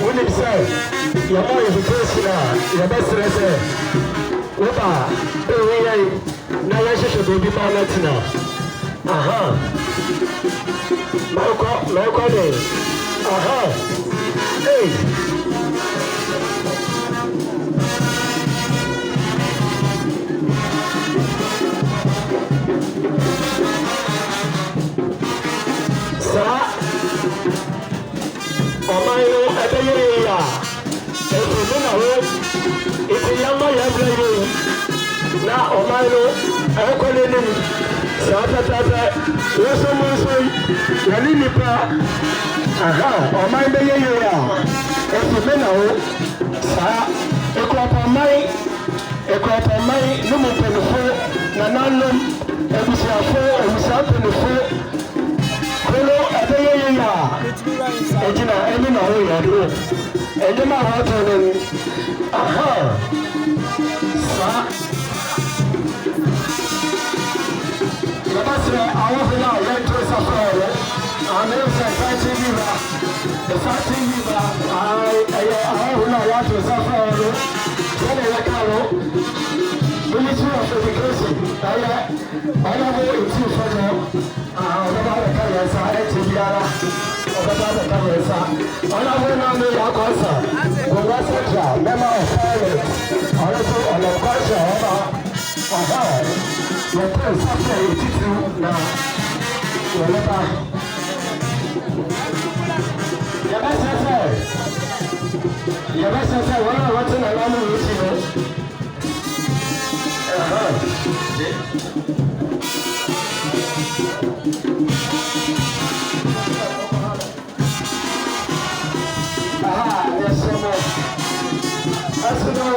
Wouldn't say, your boy is a person, your best resident. Opa, now I should be Banatina. Aha. Malcolm, aha. Hey. Sir. Omaino Ebeya, if you young man have now Omaino, Okolini, Sata, Rosamuso, Yaninipa, aha, Omaino Beya, if you know, Equapa, Numu Penufo, Nananum, Ebusafo, Ebusafo, Kolo Ebeya. Ejina eni na ho ya do eni ma ho to ni aha sa ya basre awo fina ya to safaro ame se fati viva ai awo na ya to safaro tele ya karo Ministry of Education I have a team for them about the career side to the about the career side I have a concert Goga Central member of parliament also on the question about your place after it is now whatever your best say one of what's in the normal routine yes, as you know,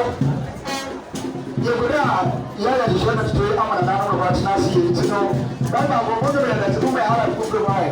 you could have to do. I'm not watching us here to know. But I'm going to be able to do my